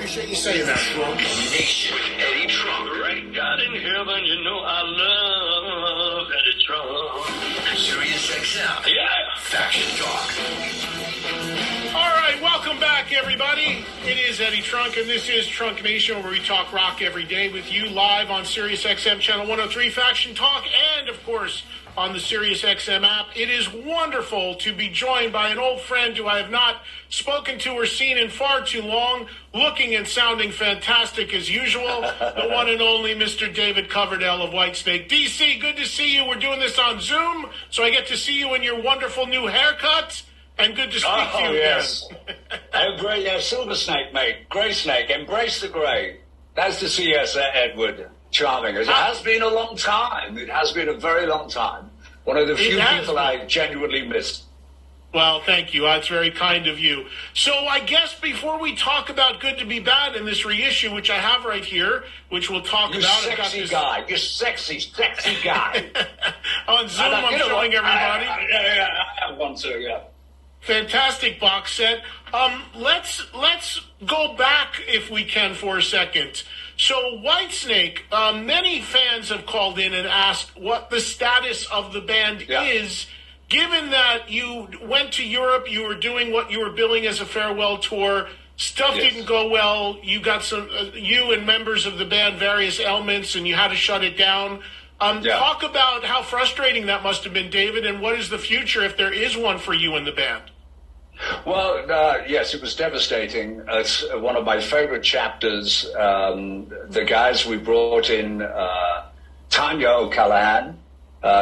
appreciate you saying that, Trump. Nation with Eddie Trump. Right God in heaven, you know I love Eddie Trump. Sirius XM. Yeah. Faction Talk. All right, welcome back, everybody. It is Eddie Trunk, and this is Trunk Nation, where we talk rock every day with you live on Sirius XM Channel 103 Faction Talk, and, of course, on the Sirius XM app. It is wonderful to be joined by an old friend who I have not spoken to or seen in far too long, looking and sounding fantastic as usual, the one and only Mr. David Coverdale of Whitesnake. DC, good to see you. We're doing this on Zoom, so I get to see you in your wonderful new haircut, and good to speak to you yes. again. Oh, great. Silver Snake, mate. Grey Snake. Embrace the grey. Nice to see you, Sir Edward. Charming. It has been a long time. It has been a very long time. One of the few people I genuinely missed. Well, thank you. That's very kind of you. So I guess before we talk about Good to Be Bad in this reissue, which I have right here, which we'll talk you about. Sexy guy. You sexy guy. On Zoom, I'm showing everybody. I have one too, yeah. Fantastic box set. Let's go back, if we can, for a second. So Whitesnake, many fans have called in and asked what the status of the band is, given that you went to Europe, you were doing what you were billing as a farewell tour, stuff didn't go well, you got you and members of the band, various ailments, and you had to shut it down. Talk about how frustrating that must have been, David, and what is the future, if there is one, for you and the band? Well, yes, it was devastating. It's one of my favorite chapters. The guys we brought in, Tanya O'Callaghan,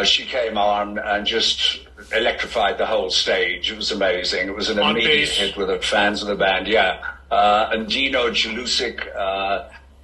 she came on and just electrified the whole stage. It was amazing. It was an immediate hit with the fans of the band, and Dino Jelusic,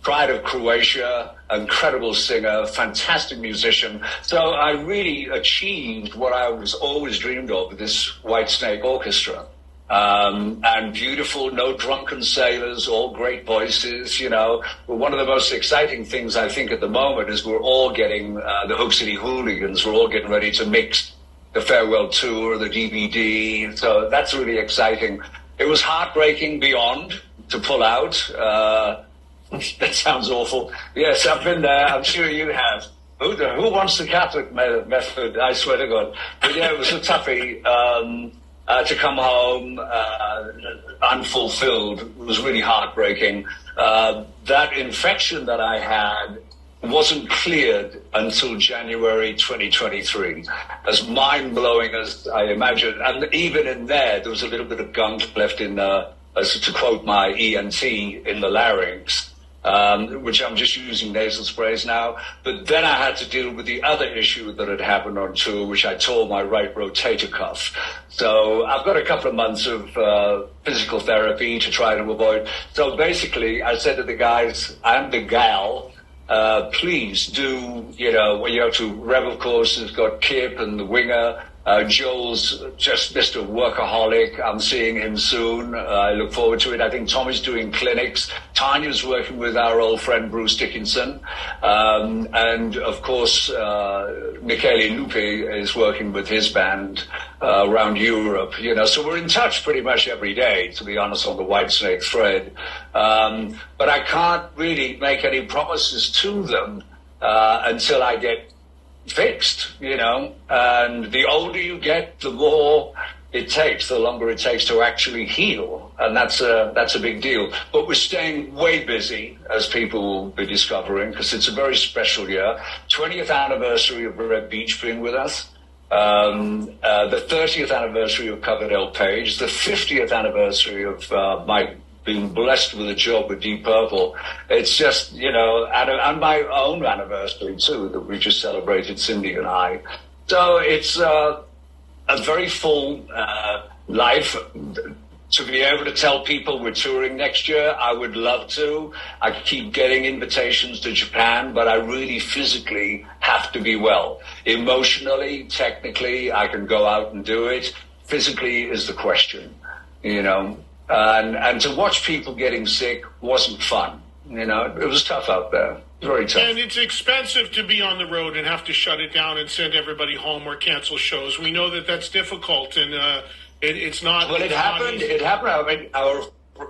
pride of Croatia, incredible singer, fantastic musician. So I really achieved what I was always dreamed of with this Whitesnake Orchestra. And beautiful, no drunken sailors, all great voices, you know. But one of the most exciting things I think at the moment is we're all getting, the Hook City Hooligans, we're all getting ready to mix the farewell tour, the DVD. So that's really exciting. It was heartbreaking beyond to pull out. That sounds awful. Yes, I've been there. I'm sure you have. Who wants the Catholic method? I swear to God. But yeah, it was a toughie. To come home unfulfilled was really heartbreaking. That infection that I had wasn't cleared until January 2023. As mind-blowing as I imagined. And even in there was a little bit of gunk left in, to quote my ENT, in the larynx. Which I'm just using nasal sprays now. But then I had to deal with the other issue that had happened on tour, which I tore my right rotator cuff. So I've got a couple of months of physical therapy to try to avoid. So basically, I said to the guys, I'm the gal. Please do, when you have to, Rev, of course, has got Kip and the winger. Joel's just Mr. Workaholic. I'm seeing him soon. I look forward to it. I think Tommy's doing clinics. Tanya's working with our old friend Bruce Dickinson. And, of course, Michele Lupe is working with his band around Europe. So we're in touch pretty much every day, to be honest, on the Whitesnake thread. But I can't really make any promises to them until I get fixed, and the older you get, the more it takes, the longer it takes to actually heal, and that's a big deal. But we're staying way busy, as people will be discovering, because it's a very special year. 20th anniversary of Red Beach being with us, the 30th anniversary of Coverdale Page, the 50th anniversary of Mike being blessed with a job with Deep Purple. It's just, and my own anniversary too, that we just celebrated, Cindy and I. So it's a very full life. To be able to tell people we're touring next year, I would love to. I keep getting invitations to Japan, but I really physically have to be well. Emotionally, technically, I can go out and do it. Physically is the question, And to watch people getting sick wasn't fun. It was tough out there. Very tough. And it's expensive to be on the road and have to shut it down and send everybody home or cancel shows. We know that that's difficult, and it's not. Well, it happened. It happened. I mean,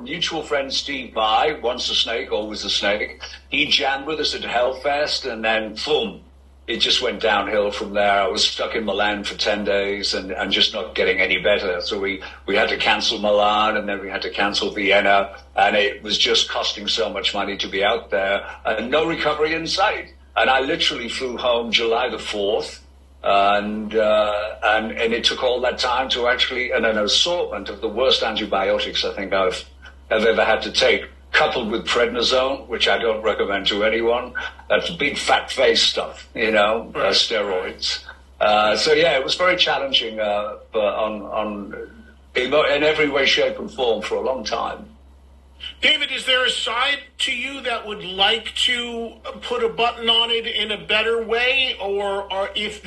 mutual friend Steve Vai, once a snake, always a snake. He jammed with us at Hellfest, and then boom, it just went downhill from there. I was stuck in Milan for 10 days and just not getting any better. So we had to cancel Milan, and then we had to cancel Vienna, and it was just costing so much money to be out there, and no recovery in sight. And I literally flew home July the 4th, and it took all that time to actually, and an assortment of the worst antibiotics I think I've ever had to take, coupled with prednisone, which I don't recommend to anyone. That's big fat face stuff, steroids. So yeah, it was very challenging, in every way, shape, and form for a long time. David, is there a side to you that would like to put a button on it in a better way? Or if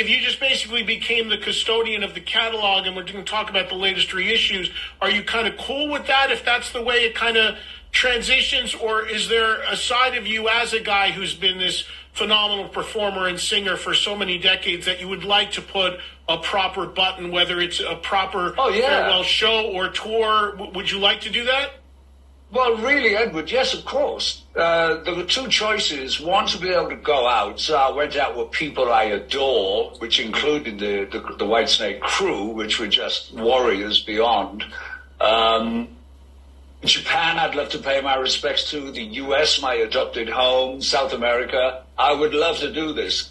you just basically became the custodian of the catalog and we're going to talk about the latest reissues, are you kind of cool with that if that's the way it kind of transitions? Or is there a side of you as a guy who's been this phenomenal performer and singer for so many decades that you would like to put a proper button, whether it's a proper farewell show or tour? Would you like to do that? Well, really, Edward, yes, of course. There were two choices. One, to be able to go out. So I went out with people I adore, which included the Whitesnake crew, which were just warriors beyond. Japan, I'd love to pay my respects to. The US, my adopted home. South America, I would love to do this.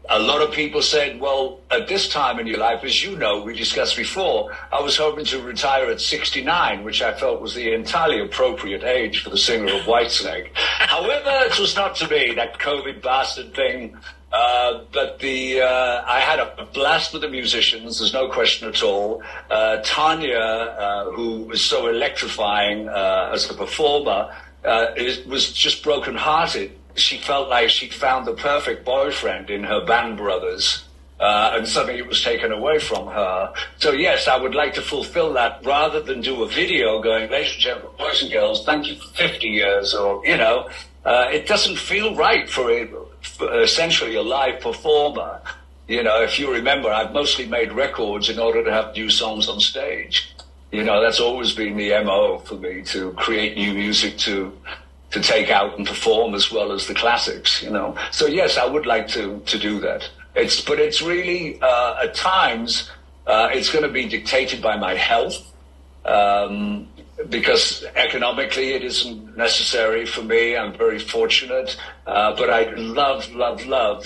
A lot of people said, well, at this time in your life, as you know, we discussed before, I was hoping to retire at 69, which I felt was the entirely appropriate age for the singer of Whitesnake. However, it was not to be, that COVID bastard thing. But I had a blast with the musicians, there's no question at all. Tanya, who was so electrifying as a performer, was just brokenhearted. She felt like she'd found the perfect boyfriend in her band brothers, and suddenly it was taken away from her. So yes, I would like to fulfill that rather than do a video going, ladies and gentlemen, boys and girls, thank you for 50 years, or, it doesn't feel right for essentially a live performer. If you remember, I've mostly made records in order to have new songs on stage. That's always been the MO for me, to create new music to take out and perform as well as the classics, So yes, I would like to do that. But it's really, at times, it's going to be dictated by my health, because economically it isn't necessary for me. I'm very fortunate, but I love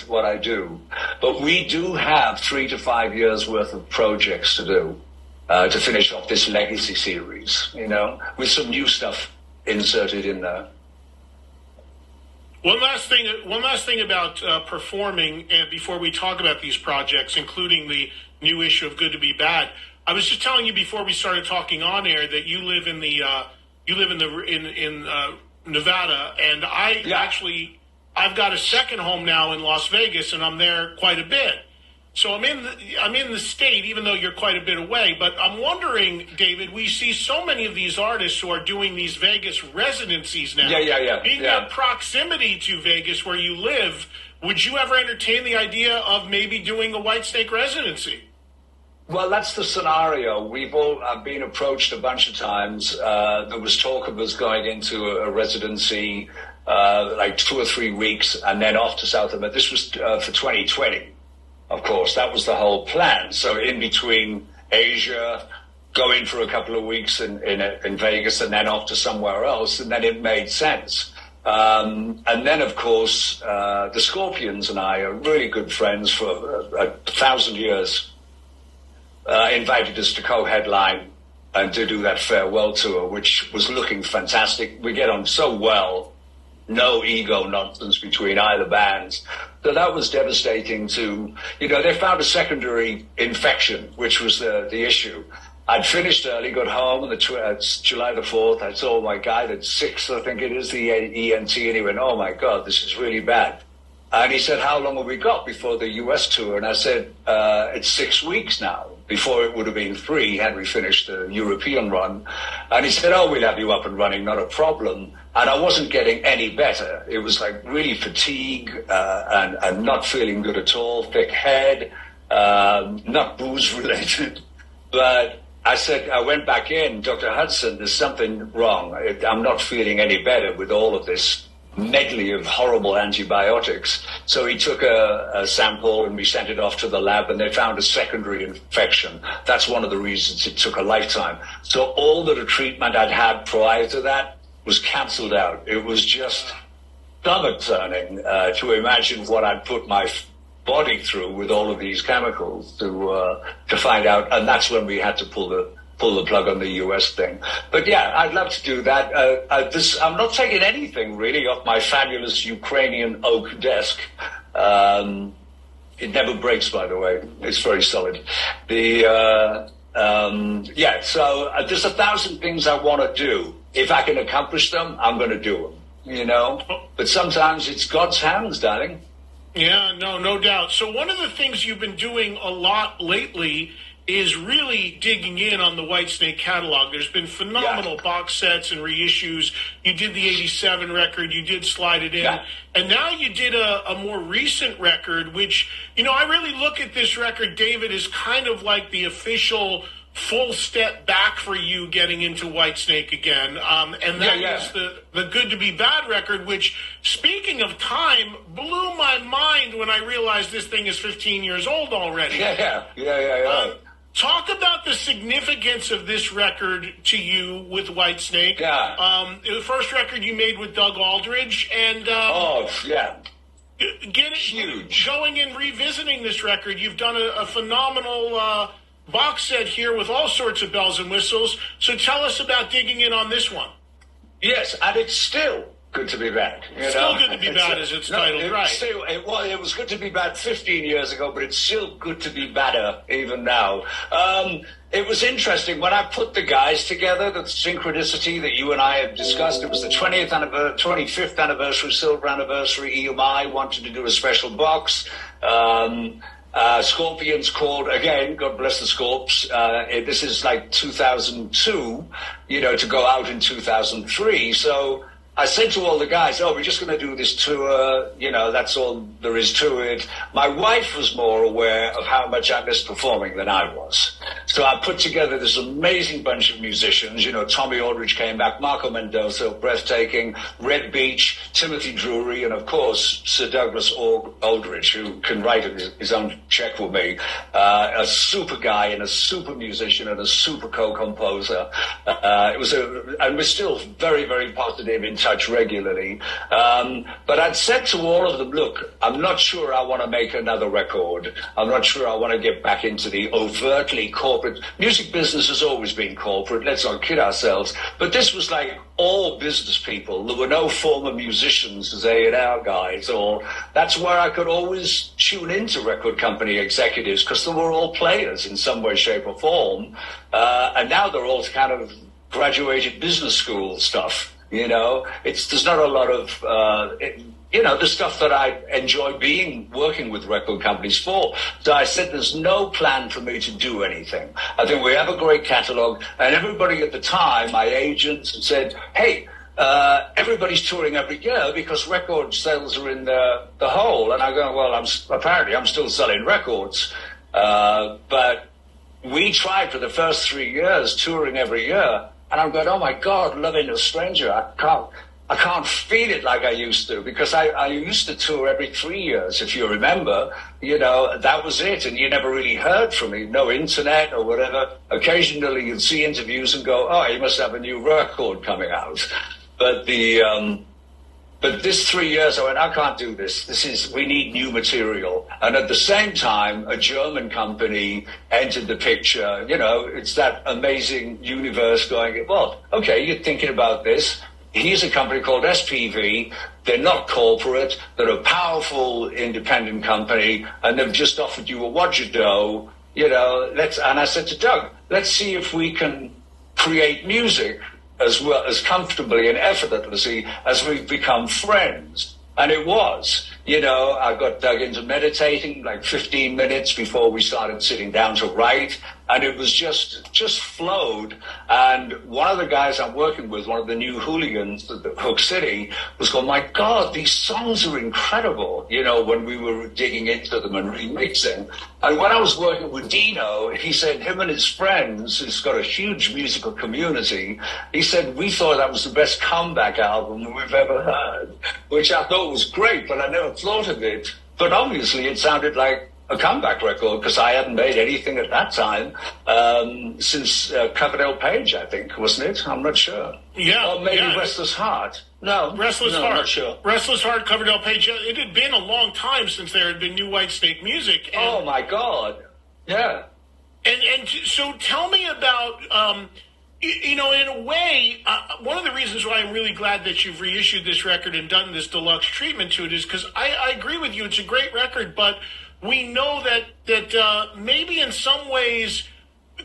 what I do. But we do have 3 to 5 years worth of projects to do, to finish off this legacy series, with some new stuff inserted in there. One last thing about performing, before we talk about these projects, including the new issue of Good to Be Bad. I was just telling you before we started talking on air that you live in Nevada, and I've got a second home now in Las Vegas, and I'm there quite a bit. So I'm in the state, even though you're quite a bit away. But I'm wondering, David, we see so many of these artists who are doing these Vegas residencies now. Being in proximity to Vegas where you live, would you ever entertain the idea of maybe doing a Whitesnake residency? Well, that's the scenario. I've been approached a bunch of times. There was talk of us going into a residency, like 2 or 3 weeks, and then off to South America. This was for 2020. Of course, that was the whole plan. So in between Asia, go in for a couple of weeks in Vegas, and then off to somewhere else, and then it made sense. And then, of course, the Scorpions and I are really good friends for 1,000 years. Invited us to co-headline and to do that farewell tour, which was looking fantastic. We get on so well. No ego nonsense between either bands. So that was devastating they found a secondary infection, which was the issue. I'd finished early, got home on July the 4th. I saw my guy at 6, I think it is, the ENT, and he went, oh my God, this is really bad. And he said, how long have we got before the US tour? And I said, it's 6 weeks now. Before it would have been 3 had we finished the European run. And he said, we'll have you up and running, not a problem. And I wasn't getting any better. It was like really fatigue and not feeling good at all, thick head, not booze related. But I said, I went back in, Dr. Hudson, there's something wrong. I'm not feeling any better with all of this medley of horrible antibiotics. So he took a sample and we sent it off to the lab, and they found a secondary infection. That's one of the reasons it took a lifetime. So all the treatment I'd had prior to that was cancelled out. It was just stomach turning to imagine what I'd put my body through with all of these chemicals to find out. And that's when we had to pull the plug on the US thing. But yeah, I'd love to do that. I'm not taking anything really off my fabulous Ukrainian oak desk. It never breaks, by the way. It's very solid. So there's 1,000 things I want to do. If I can accomplish them, I'm going to do them, you know? But sometimes it's God's hands, darling. Yeah, no doubt. So one of the things you've been doing a lot lately is really digging in on the Whitesnake catalog. There's been phenomenal box sets and reissues. You did the 87 record, you did Slide It In, and now you did a more recent record, which, you know, I really look at this record, David, as kind of like the official full step back for you getting into Whitesnake again. And that is the Good to Be Bad record, which, speaking of time, blew my mind when I realized this thing is 15 years old already. Talk about the significance of this record to you with Whitesnake. The first record you made with Doug Aldridge, and huge. Going and revisiting this record, you've done a phenomenal box set here with all sorts of bells and whistles. So tell us about digging in on this one. Yes, and it's still Good to Be Bad. Still Good to Be Bad, as it's titled, right? It was Good to Be Bad 15 years ago, but it's still good to be badder even now. It was interesting when I put the guys together, the synchronicity that you and I have discussed. It was the 25th anniversary, silver anniversary. EMI wanted to do a special box. Scorpions called again, God bless the Scorps. This is like 2002, to go out in 2003. So I said to all the guys, we're just going to do this tour, that's all there is to it. My wife was more aware of how much I missed performing than I was. So I put together this amazing bunch of musicians. Tommy Aldridge came back, Marco Mendoza, breathtaking, Red Beach, Timothy Drury, and of course, Sir Douglas Aldridge, who can write his own check with me. A super guy and a super musician and a super co-composer. And we're still very, very positive in touch regularly. But I'd said to all of them, look, I'm not sure I want to make another record. I'm not sure I want to get back into the overtly corporate. Music business has always been corporate. Let's not kid ourselves. But this was like all business people. There were no former musicians as A&R guys. That's where I could always tune into record company executives, because they were all players in some way, shape or form. And now they're all kind of graduated business school stuff. There's not a lot of, the stuff that I enjoy working with record companies for. So I said, there's no plan for me to do anything. I think we have a great catalog, and everybody at the time, my agents, said, hey, everybody's touring every year because record sales are in the hole. And I go, well, I'm still selling records. But we tried for the first 3 years touring every year. And I'm going, oh my God, Loving a Stranger. I can't feel it like I used to, because I used to tour every 3 years. If you remember, that was it. And you never really heard from me. No internet or whatever. Occasionally you'd see interviews and go, oh, you must have a new record coming out. But But this 3 years, I went, I can't do this. We need new material. And at the same time, a German company entered the picture. It's that amazing universe going, well, okay, you're thinking about this. Here's a company called SPV. They're not corporate. They're a powerful independent company, and they've just offered you a wajado. And I said to Doug, let's see if we can create music as well as comfortably and effortlessly as we've become friends. And it was. I got Doug into meditating like 15 minutes before we started sitting down to write. and it was just flowed. And one of the guys I'm working with, one of the new hooligans at the Hook City, was going, "My God, these songs are incredible," when we were digging into them and remixing. And when I was working with Dino, he said him and his friends, who's got a huge musical community, he said, "We thought that was the best comeback album we've ever heard," which I thought was great, but I never thought of it. But obviously it sounded like a comeback record, because I hadn't made anything at that time since Coverdale Page, I think, wasn't it? I'm not sure. Yeah. Or maybe Restless Heart. No, Restless Heart. I'm not sure. Restless Heart, Coverdale Page. It had been a long time since there had been new Whitesnake music. And, oh, my God. Yeah. And so tell me about... in a way, one of the reasons why I'm really glad that you've reissued this record and done this deluxe treatment to it is because I agree with you. It's a great record, but we know that maybe in some ways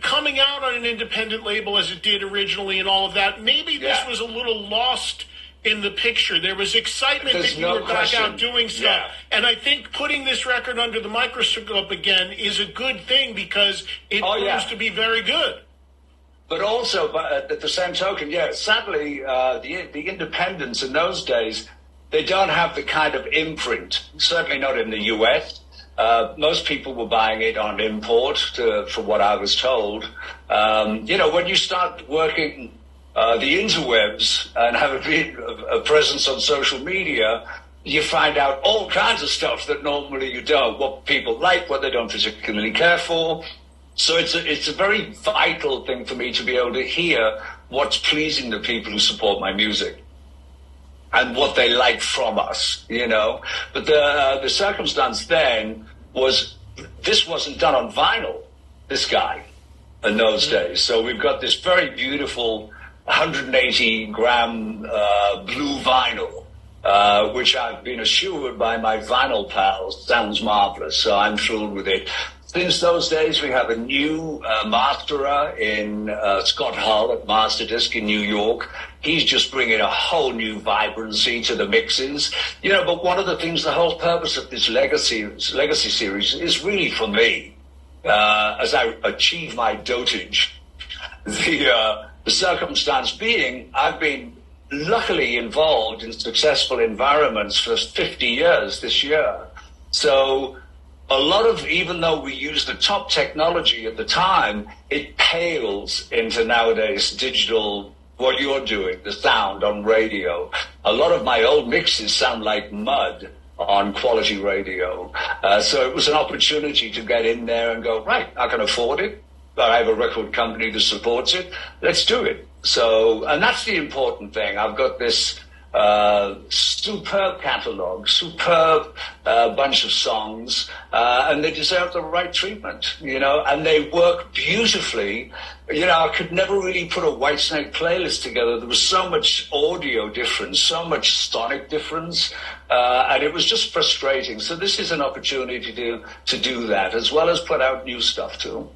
coming out on an independent label as it did originally and all of that, maybe this was a little lost in the picture. There was excitement that you were back out doing stuff. Yeah. And I think putting this record under the microscope again is a good thing because it proves to be very good. But also, at the same token, sadly, the independents in those days, they don't have the kind of imprint, certainly not in the U.S. Most people were buying it on import, from what I was told. When you start working the interwebs and have a presence on social media, you find out all kinds of stuff that normally you don't, what people like, what they don't particularly care for. So it's a very vital thing for me to be able to hear what's pleasing the people who support my music and what they like from us, But the circumstance then was this wasn't done on vinyl, this guy, in those days. So we've got this very beautiful 180-gram blue vinyl, which I've been assured by my vinyl pals sounds marvelous. So I'm thrilled with it. Since those days, we have a new masterer in Scott Hull at Masterdisc in New York. He's just bringing a whole new vibrancy to the mixes. But one of the things, the whole purpose of this legacy series is really for me, as I achieve my dotage. The circumstance being, I've been luckily involved in successful environments for 50 years this year. So a lot of, even though we use the top technology at the time, it pales into nowadays digital, what you're doing, the sound on radio. A lot of my old mixes sound like mud on quality radio. So it was an opportunity to get in there and go, right, I can afford it. I have a record company that supports it. Let's do it. So, and that's the important thing. I've got this superb catalog, superb bunch of songs, and they deserve the right treatment, and they work beautifully. I could never really put a Whitesnake playlist together. There was so much audio difference, so much sonic difference, and it was just frustrating. So this is an opportunity to do that, as well as put out new stuff too.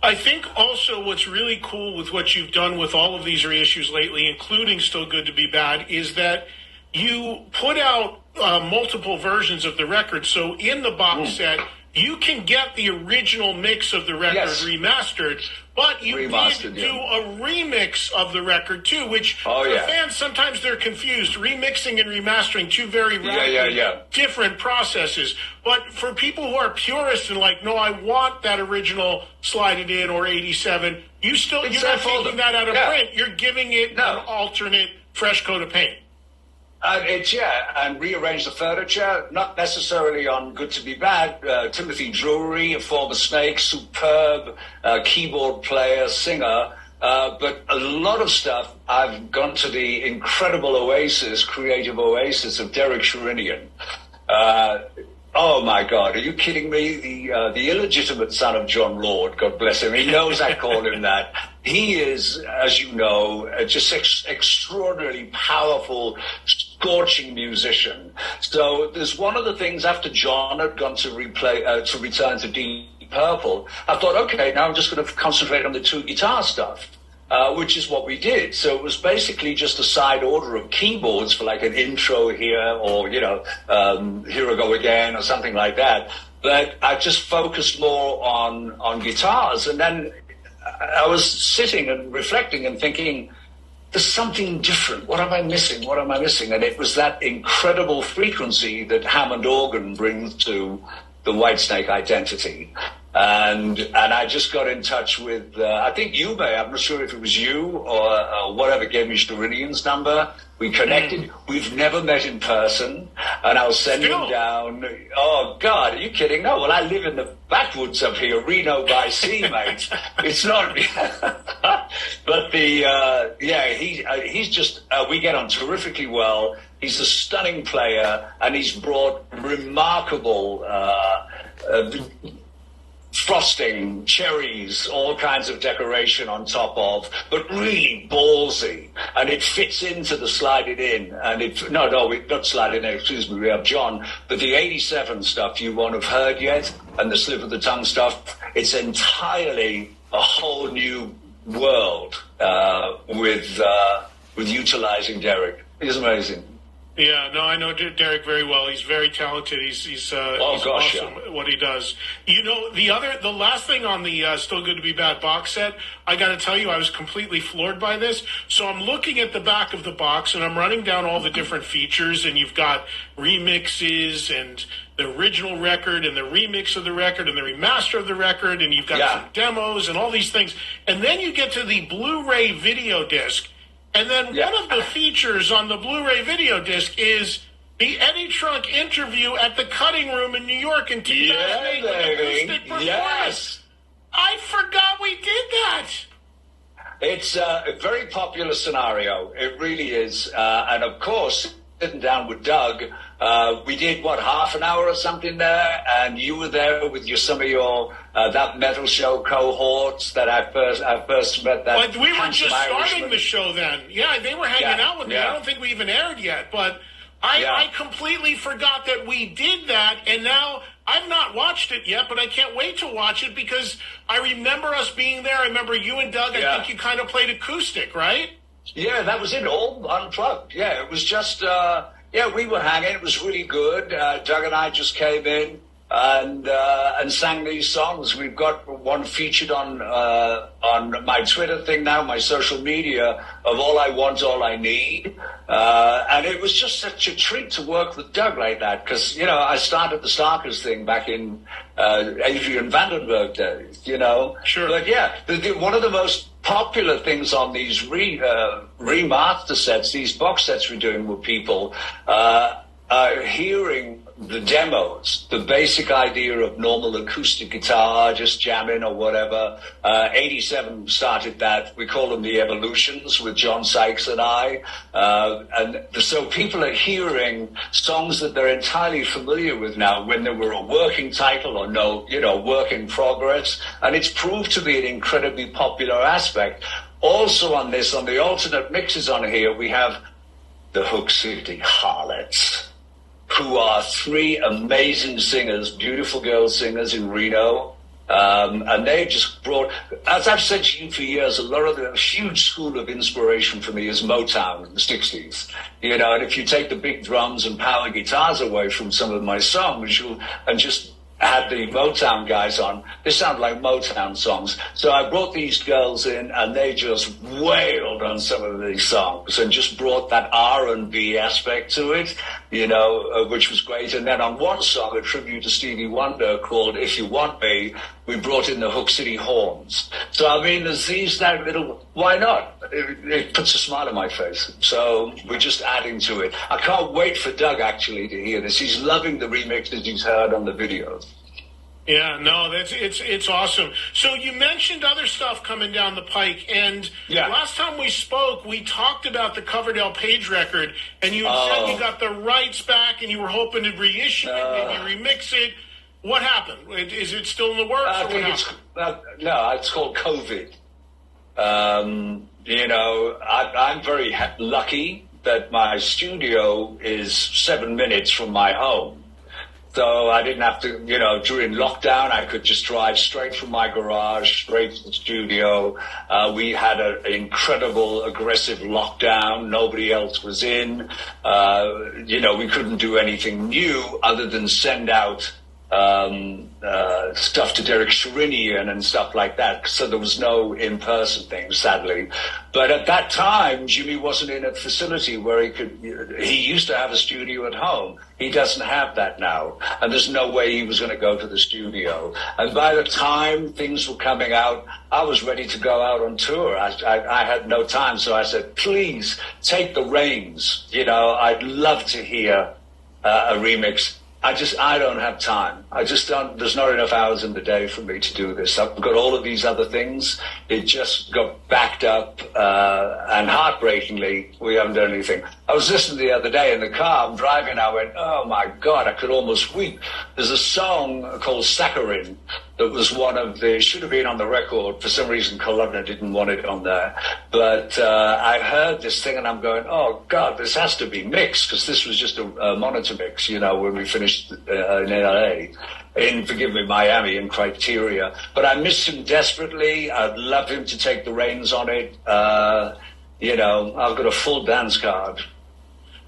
I think also what's really cool with what you've done with all of these reissues lately, including Still Good to Be Bad, is that you put out multiple versions of the record. So in the box set, you can get the original mix of the record remastered, but you did do a remix of the record too, which for fans, sometimes they're confused. Remixing and remastering, two very different processes. But for people who are purists and like, no, I want that original Slide It In or 87, you're not taking that out of print. You're giving it an alternate fresh coat of paint. And rearrange the furniture, not necessarily on Good to Be Bad. Timothy Drury, a former Snake, superb keyboard player, singer, but a lot of stuff, I've gone to the incredible creative oasis of Derek Sherinian. Oh, my God, are you kidding me? The illegitimate son of John Lord, God bless him. He knows I call him that. He is, as you know, just extraordinarily powerful, scorching musician. So there's one of the things after John had gone to return to Deep Purple, I thought, okay, now I'm just going to concentrate on the two guitar stuff. Which is what we did. So it was basically just a side order of keyboards for like an intro here or, Here I Go Again or something like that. but I just focused more on guitars. And then I was sitting and reflecting and thinking, there's something different. What am I missing? What am I missing? And it was that incredible frequency that Hammond organ brings to the Whitesnake identity. And I just got in touch with, I think you may, I'm not sure if it was you or whatever, gave me Sterinian's number. We connected. We've never met in person. And I'll send him down. Oh, God, are you kidding? No, well, I live in the backwoods up here, Reno by sea, mate. It's not. But he's just, we get on terrifically well. He's a stunning player, and he's brought remarkable frosting, cherries, all kinds of decoration on top of, but really ballsy. And it fits into the Slide It In. And not Slide It In, excuse me, we have John. But the 87 stuff you won't have heard yet, and the Slip of the Tongue stuff, it's entirely a whole new world with utilizing Derek. He's amazing. Yeah, no, I know Derek very well. He's very talented. He's awesome at what he does. You know, the last thing on the Still Good to Be Bad box set, I got to tell you, I was completely floored by this. So I'm looking at the back of the box, and I'm running down all the different features, and you've got remixes and the original record and the remix of the record and the remaster of the record, and you've got some demos and all these things. And then you get to the Blu-ray video disc. And then one of the features on the Blu-ray video disc is the Eddie Trunk interview at the Cutting Room in New York in 2008 with acoustic performance. Yes. I forgot we did that. It's a very popular scenario. It really is. And, of course, sitting down with Doug, we did, half an hour or something there, and you were there with some of your that metal show cohorts that I first met. That we were just starting the show then. Yeah, they were hanging out with me. I don't think we even aired yet, but I completely forgot that we did that, and now I've not watched it yet, but I can't wait to watch it because I remember us being there. I remember you and Doug, I think you kind of played acoustic, right? Yeah, that was it, all unplugged. Yeah, it was just, we were hanging. It was really good. Doug and I just came in and sang these songs. We've got one featured on my Twitter thing now, my social media, of All I Want, All I Need. And it was just such a treat to work with Doug like that because, I started the Starkers thing back in Adrian Vandenberg days, Sure. But, one of the most popular things on these remaster sets, these box sets we're doing with people, hearing the demos, the basic idea of normal acoustic guitar, just jamming or whatever. 87 started that. We call them the Evolutions with John Sykes and I. And so people are hearing songs that they're entirely familiar with now when they were a working title or work in progress. And it's proved to be an incredibly popular aspect. Also on the alternate mixes on here, we have the Hook City Harlots, who are three amazing singers, beautiful girl singers in Reno. And they just brought, as I've said to you for years, a huge school of inspiration for me is Motown in the 60s. And if you take the big drums and power guitars away from some of my songs, and just had the Motown guys on, they sound like Motown songs. So I brought these girls in, and they just wailed on some of these songs and just brought that R&B aspect to it, which was great. And then on one song, a tribute to Stevie Wonder called If You Want Me, we brought in the Hook City Horns. So, there's that little, why not? It puts a smile on my face. So we're just adding to it. I can't wait for Doug, actually, to hear this. He's loving the remixes he's heard on the videos. Yeah, no, it's awesome. So you mentioned other stuff coming down the pike, and last time we spoke, we talked about the Coverdale Page record, and you said you got the rights back, and you were hoping to reissue it, maybe remix it. What happened? Is it still in the works? I think it's called COVID. I'm very lucky that my studio is 7 minutes from my home. So I didn't have to, during lockdown, I could just drive straight from my garage, straight to the studio. We had an incredible, aggressive lockdown. Nobody else was in. We couldn't do anything new other than send out stuff to Derek Sherinian and stuff like that. So there was no in-person thing, sadly. But at that time, Jimmy wasn't in a facility where he used to have a studio at home. He doesn't have that now. And there's no way he was going to go to the studio. And by the time things were coming out, I was ready to go out on tour. I had no time. So I said, please take the reins. I'd love to hear a remix. I don't have time. There's not enough hours in the day for me to do this. I've got all of these other things. It just got backed up, and heartbreakingly, we haven't done anything. I was listening the other day in the car, I'm driving, I went, oh my God, I could almost weep. There's a song called Saccharin that was should have been on the record. For some reason, Colonna didn't want it on there. But I heard this thing and I'm going, oh God, this has to be mixed, because this was just a monitor mix, when we finished in LA, forgive me, Miami and Criteria. But I miss him desperately. I'd love him to take the reins on it. I've got a full dance card.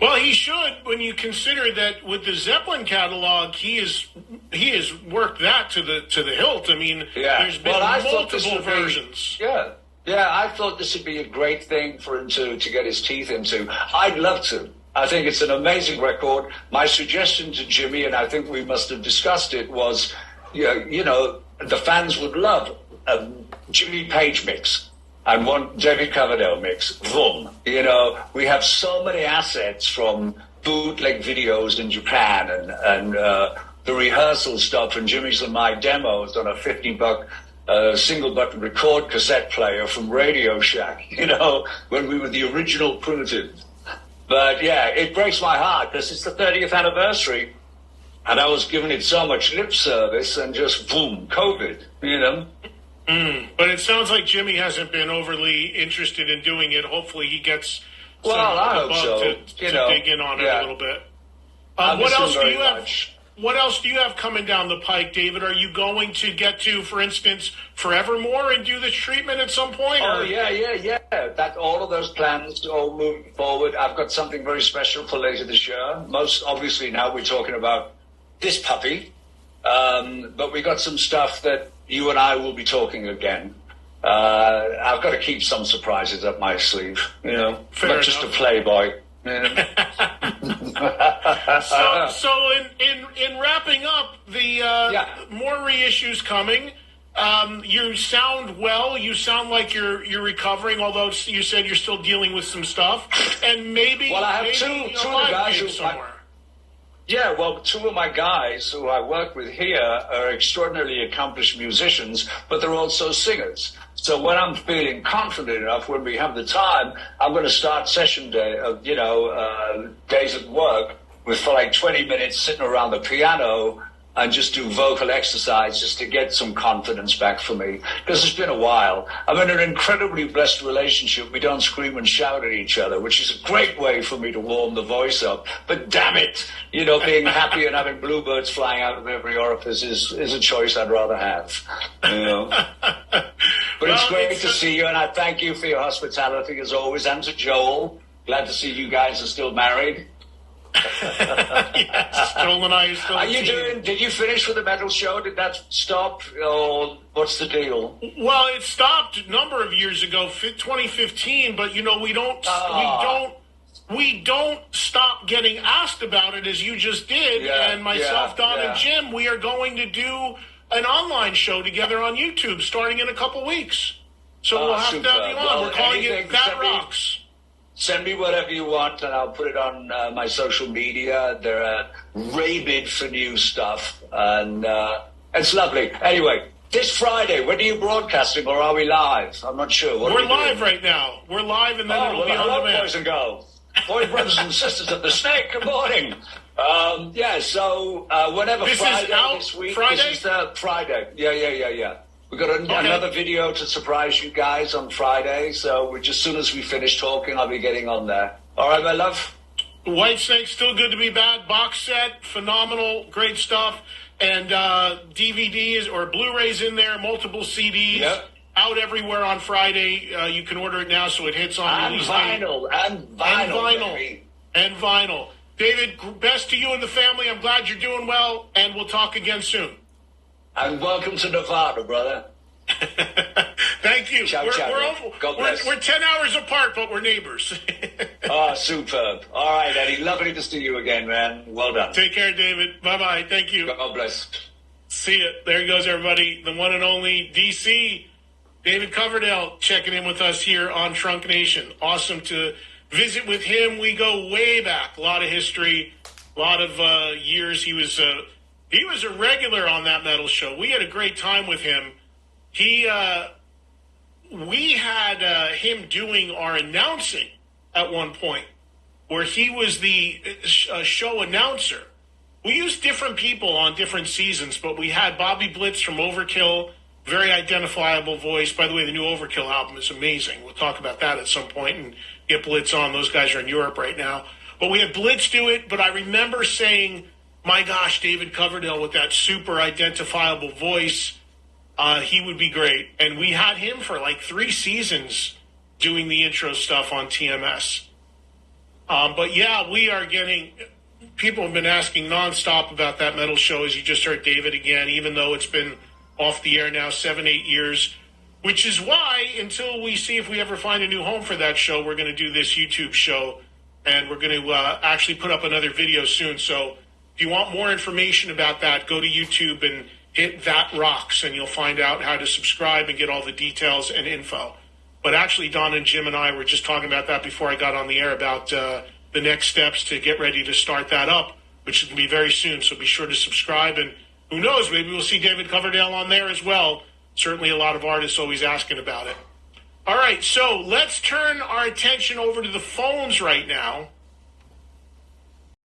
Well, he should, when you consider that with the Zeppelin catalog, he has worked that to the hilt. I mean, there's been multiple versions. Yeah, I thought this would be a great thing for him to get his teeth into. I'd love to. I think it's an amazing record. My suggestion to Jimmy, and I think we must have discussed it, was, the fans would love a Jimmy Page mix. And one David Coverdale mix, boom. We have so many assets from bootleg videos in Japan and the rehearsal stuff and Jimmy's and my demos on a $50 single button record cassette player from Radio Shack, when we were the original primitives. But yeah, it breaks my heart because it's the 30th anniversary and I was giving it so much lip service and just boom, COVID, But it sounds like Jimmy hasn't been overly interested in doing it. Hopefully he gets I hope so. to dig in on it a little bit. What else do you have coming down the pike, David? Are you going to get to, for instance, Forevermore and do this treatment at some point? Oh, yeah. That all of those plans all moving forward. I've got something very special for later this year. Most obviously now we're talking about this puppy. But we got some stuff that you and I will be talking again. I've got to keep some surprises up my sleeve, not just a playboy. So in wrapping up, the more reissues coming. You sound well. You sound like you're recovering, although you said you're still dealing with some stuff. And maybe I have two of the guys somewhere. Yeah, well, two of my guys who I work with here are extraordinarily accomplished musicians, but they're also singers. So when I'm feeling confident enough, when we have the time, I'm going to start session day, days at work for like 20 minutes sitting around the piano and just do vocal exercise just to get some confidence back for me. Because it's been a while. I'm in an incredibly blessed relationship. We don't scream and shout at each other, which is a great way for me to warm the voice up. But damn it, being happy and having bluebirds flying out of every orifice is a choice I'd rather have. But it's great to see you, and I thank you for your hospitality as always, and to Joel. Glad to see you guys are still married. Yes, Joel and I are still. Are you doing? Did you finish with the metal show? Did that stop, or what's the deal? Well, it stopped a number of years ago, 2015. But we don't stop getting asked about it as you just did. And myself, Don, and Jim, we are going to do an online show together on YouTube starting in a couple weeks. So we'll have to have you on. Well, we're calling it That Rocks. Send me whatever you want, and I'll put it on my social media. They're rabid for new stuff, and it's lovely. Anyway, this Friday, when are you broadcasting, or are we live? I'm not sure. We're live right now. We're live, and then it'll be on demand. Boys and girls. Boys, brothers and sisters of the snake, good morning. So whenever this Friday is out this week. Friday? This is Friday. Yeah. We got another video to surprise you guys on Friday, so as soon as we finish talking, I'll be getting on there. All right, my love? Whitesnake, still good to be back. Box set, phenomenal, great stuff. And DVDs or Blu-rays in there, multiple CDs. Yep. Out everywhere on Friday. You can order it now, so it hits on release date. And vinyl. And vinyl. David, best to you and the family. I'm glad you're doing well, and we'll talk again soon. And welcome to Nevada, brother. Thank you. Ciao, ciao. God bless. We're 10 hours apart, but we're neighbors. Oh, superb. All right, Eddie. Lovely to see you again, man. Well done. Take care, David. Bye-bye. Thank you. God bless. See you. There he goes, everybody. The one and only DC, David Coverdale, checking in with us here on Trunk Nation. Awesome to visit with him. We go way back. A lot of history, a lot of years. He was a regular on that metal show. We had a great time with him. We had him doing our announcing at one point, where he was the show announcer. We used different people on different seasons, but we had Bobby Blitz from Overkill, very identifiable voice. By the way, the new Overkill album is amazing. We'll talk about that at some point and get Blitz on. Those guys are in Europe right now. But we had Blitz do it, but I remember saying, my gosh, David Coverdale with that super identifiable voice, he would be great. And we had him for like 3 seasons doing the intro stuff on TMS. But yeah, we are getting, people have been asking nonstop about that metal show, as you just heard David again, even though it's been off the air now 7-8 years, which is why until we see if we ever find a new home for that show, we're going to do this YouTube show, and we're going to actually put up another video soon. So if you want more information about that, go to YouTube and hit That Rocks, and you'll find out how to subscribe and get all the details and info. But actually, Don and Jim and I were just talking about that before I got on the air about the next steps to get ready to start that up, which is going to be very soon. So be sure to subscribe. And who knows, maybe we'll see David Coverdale on there as well. Certainly a lot of artists always asking about it. All right, so let's turn our attention over to the phones right now.